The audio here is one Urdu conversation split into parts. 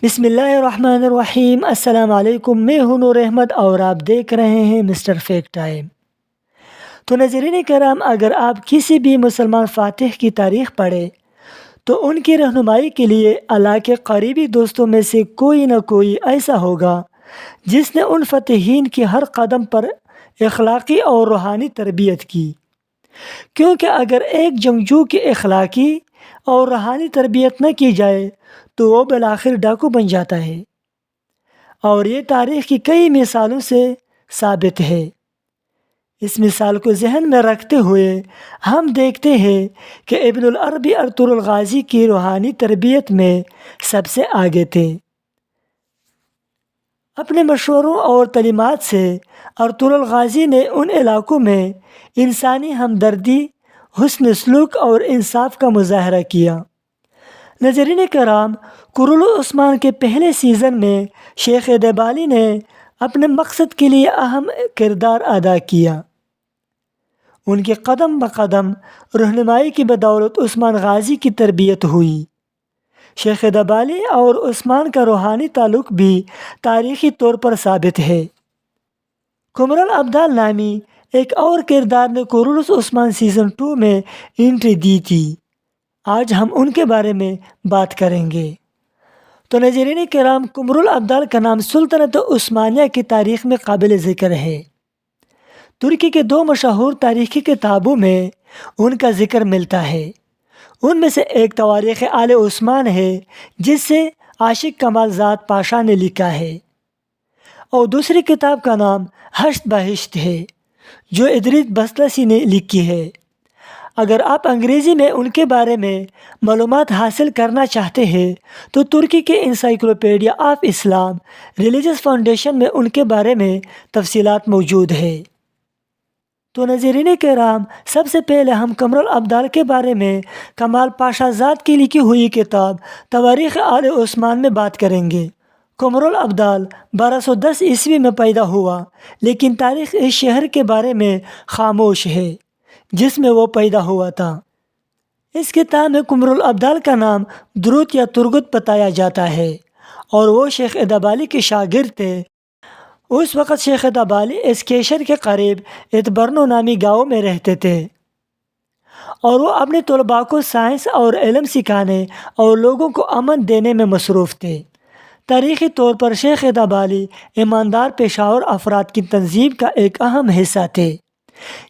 بسم اللہ الرحمن الرحیم۔ السلام علیکم، میں ہوں نور احمد اور آپ دیکھ رہے ہیں مسٹر فیک ٹائم۔ تو ناظرین کرام، اگر آپ کسی بھی مسلمان فاتح کی تاریخ پڑھیں تو ان کی رہنمائی کے لیے اللہ کے قریبی دوستوں میں سے کوئی نہ کوئی ایسا ہوگا جس نے ان فاتحین کی ہر قدم پر اخلاقی اور روحانی تربیت کی، کیونکہ اگر ایک جنگجو کی اخلاقی اور روحانی تربیت نہ کی جائے تو وہ بالآخر ڈاکو بن جاتا ہے، اور یہ تاریخ کی کئی مثالوں سے ثابت ہے۔ اس مثال کو ذہن میں رکھتے ہوئے ہم دیکھتے ہیں کہ ابن العربی ارطغرل الغازی کی روحانی تربیت میں سب سے آگے تھے۔ اپنے مشوروں اور تعلیمات سے ارطغرل الغازی نے ان علاقوں میں انسانی ہمدردی، حسن سلوک اور انصاف کا مظاہرہ کیا۔ ناظرین کرام، قرول عثمان کے پہلے سیزن میں شیخ دبالی نے اپنے مقصد کے لیے اہم کردار ادا کیا۔ ان کی قدم بقدم رہنمائی کی بدولت عثمان غازی کی تربیت ہوئی۔ شیخ دبالی اور عثمان کا روحانی تعلق بھی تاریخی طور پر ثابت ہے۔ قمر الابدال نامی ایک اور کردار نے قرول عثمان سیزن 2 میں انٹری دی تھی۔ آج ہم ان کے بارے میں بات کریں گے۔ تو ناظرین کرام، قمر الابدال کا نام سلطنت عثمانیہ کی تاریخ میں قابل ذکر ہے۔ ترکی کے دو مشہور تاریخی کتابوں میں ان کا ذکر ملتا ہے۔ ان میں سے ایک تواریخ آل عثمان ہے، جس سے عاشق کمال زاد پاشا نے لکھا ہے، اور دوسری کتاب کا نام ہشت بہشت ہے، جو ادریس بسطلسی نے لکھی ہے۔ اگر آپ انگریزی میں ان کے بارے میں معلومات حاصل کرنا چاہتے ہیں تو ترکی کے encyclopaedia of Islam religious foundation میں ان کے بارے میں تفصیلات موجود ہے۔ تو ناظرین کرام، سب سے پہلے ہم قمر الابدال کے بارے میں کمال پاشا زاد کی لکھی ہوئی کتاب تواریخ آل عثمان میں بات کریں گے۔ قمر الابدال 1210 عیسوی میں پیدا ہوا، لیکن تاریخ اس شہر کے بارے میں خاموش ہے جس میں وہ پیدا ہوا تھا۔ اس کتاب میں قمر الابدال کا نام دروت یا ترگت بتایا جاتا ہے، اور وہ شیخ دبالی کے شاگرد تھے۔ اس وقت شیخ دبالی اسکیشر کے قریب اتبرنو نامی گاؤں میں رہتے تھے، اور وہ اپنے طلباء کو سائنس اور علم سکھانے اور لوگوں کو امن دینے میں مصروف تھے۔ تاریخی طور پر شیخ دبالی ایماندار پیشاور افراد کی تنظیم کا ایک اہم حصہ تھے،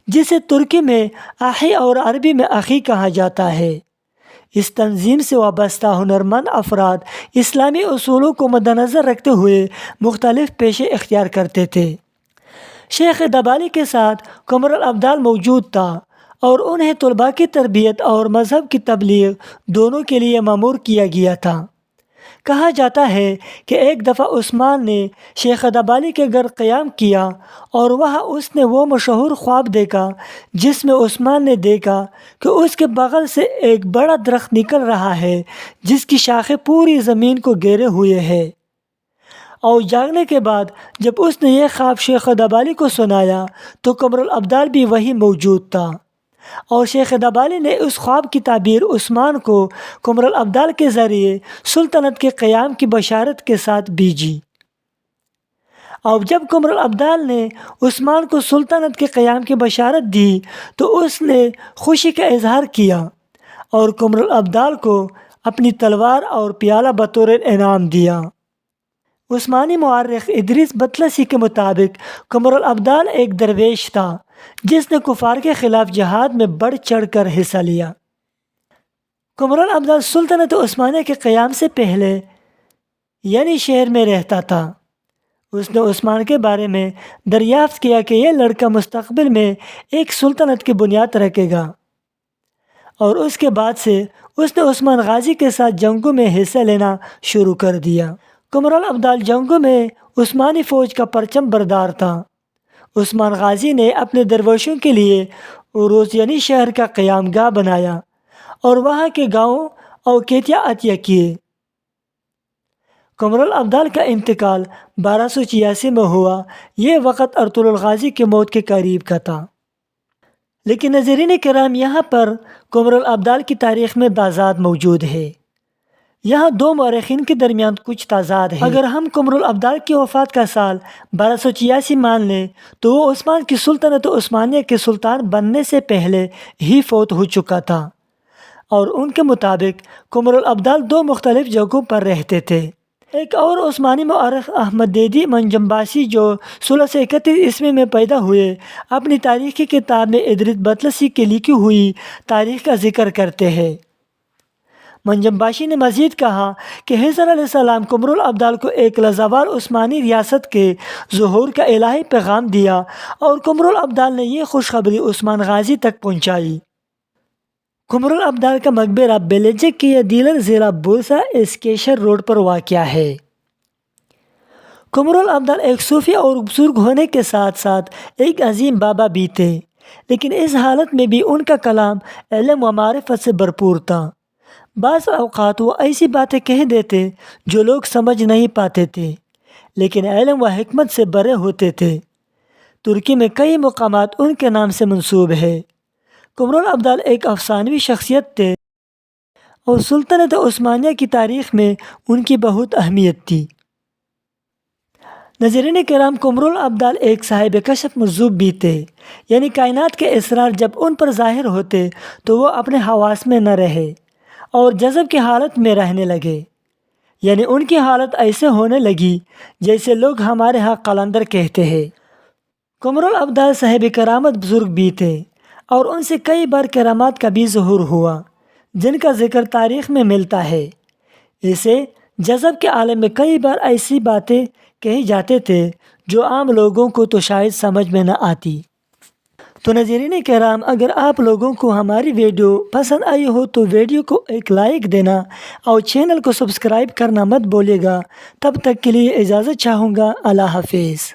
جسے ترکی میں آخی اور عربی میں اخی کہا جاتا ہے۔ اس تنظیم سے وابستہ ہنرمند افراد اسلامی اصولوں کو مد نظر رکھتے ہوئے مختلف پیشے اختیار کرتے تھے۔ شیخ دبالی کے ساتھ قمر الابدال موجود تھا، اور انہیں طلباء کی تربیت اور مذہب کی تبلیغ دونوں کے لیے مامور کیا گیا تھا۔ کہا جاتا ہے کہ ایک دفعہ عثمان نے شیخ دبالی کے گھر قیام کیا، اور وہاں اس نے وہ مشہور خواب دیکھا جس میں عثمان نے دیکھا کہ اس کے بغل سے ایک بڑا درخت نکل رہا ہے جس کی شاخیں پوری زمین کو گھیرے ہوئے ہے۔ اور جاگنے کے بعد جب اس نے یہ خواب شیخ دبالی کو سنایا تو قمر الابدال بھی وہیں موجود تھا، اور شیخ دبالی نے اس خواب کی تعبیر عثمان کو قمر الابدال کے ذریعے سلطنت کے قیام کی بشارت کے ساتھ بھیجی۔ اور جب قمر الابدال نے عثمان کو سلطنت کے قیام کی بشارت دی تو اس نے خوشی کا اظہار کیا، اور قمر الابدال کو اپنی تلوار اور پیالہ بطور انعام دیا۔ عثمانی مورخ ادریس بطلسی کے مطابق قمر الابدال ایک درویش تھا جس نے کفار کے خلاف جہاد میں بڑھ چڑھ کر حصہ لیا۔ قمر الابدال سلطنت عثمانیہ کے قیام سے پہلے یعنی شہر میں رہتا تھا۔ اس نے عثمان کے بارے میں دریافت کیا کہ یہ لڑکا مستقبل میں ایک سلطنت کی بنیاد رکھے گا، اور اس کے بعد سے اس نے عثمان غازی کے ساتھ جنگوں میں حصہ لینا شروع کر دیا۔ قمر الابدال جنگوں میں عثمانی فوج کا پرچم بردار تھا۔ عثمان غازی نے اپنے درویشوں کے لیے عروس یعنی شہر کا قیام گاہ بنایا، اور وہاں کے گاؤں اوقیتیہ عطیہ کیے۔ قمر الابدال کا انتقال 1286 میں ہوا۔ یہ وقت ارطغرل الغازی کی موت کے قریب کا تھا۔ لیکن ناظرین کرام، یہاں پر قمر الابدال کی تاریخ میں تضاد موجود ہے۔ یہاں دو مورخین کے درمیان کچھ تضاد ہے۔ اگر ہم قمر الابدال کی وفات کا سال 1286 مان لیں تو وہ عثمان کی سلطنت عثمانیہ کے سلطان بننے سے پہلے ہی فوت ہو چکا تھا، اور ان کے مطابق قمر الابدال دو مختلف جگہوں پر رہتے تھے۔ ایک اور عثمانی مورخ احمد دیدی منجمباشی جو 1631 عیسوی میں پیدا ہوئے، اپنی تاریخی کتاب میں ادریس بطلسی کی لکھی ہوئی تاریخ کا ذکر کرتے ہیں۔ منجمباشی نے مزید کہا کہ حضر علیہ السلام قمر الابدال کو ایک لازوال عثمانی ریاست کے ظہور کا الہی پیغام دیا، اور قمر الابدال نے یہ خوشخبری عثمان غازی تک پہنچائی۔ قمر الابدال کا مقبرہ بیلجک کے دیلر ضلع بورسا اسکیشر روڈ پر واقع ہے۔ قمر الابدال ایک صوفی اور بزرگ ہونے کے ساتھ ساتھ ایک عظیم بابا بھی تھے، لیکن اس حالت میں بھی ان کا کلام علم و معرفت سے بھرپور تھا۔ بعض اوقات وہ ایسی باتیں کہہ دیتے جو لوگ سمجھ نہیں پاتے تھے، لیکن علم و حکمت سے بھرے ہوتے تھے۔ ترکی میں کئی مقامات ان کے نام سے منسوب ہے۔ قمر الابدال ایک افسانوی شخصیت تھے، اور سلطنت عثمانیہ کی تاریخ میں ان کی بہت اہمیت تھی۔ ناظرین کرام، قمر الابدال ایک صاحب کشف مجذوب بھی تھے، یعنی کائنات کے اسرار جب ان پر ظاہر ہوتے تو وہ اپنے حواس میں نہ رہے اور جذب کی حالت میں رہنے لگے، یعنی ان کی حالت ایسے ہونے لگی جیسے لوگ ہمارے ہاں قلندر کہتے ہیں۔ قمر الابدال صاحب کرامت بزرگ بھی تھے، اور ان سے کئی بار کرامات کا بھی ظہور ہوا جن کا ذکر تاریخ میں ملتا ہے۔ اسے جذب کے عالم میں کئی بار ایسی باتیں کہی جاتے تھے جو عام لوگوں کو تو شاید سمجھ میں نہ آتی۔ تو ناظرین کرام، اگر آپ لوگوں کو ہماری ویڈیو پسند آئی ہو تو ویڈیو کو ایک لائک دینا اور چینل کو سبسکرائب کرنا مت بھولیے گا۔ تب تک کے لیے اجازت چاہوں گا۔ اللہ حافظ۔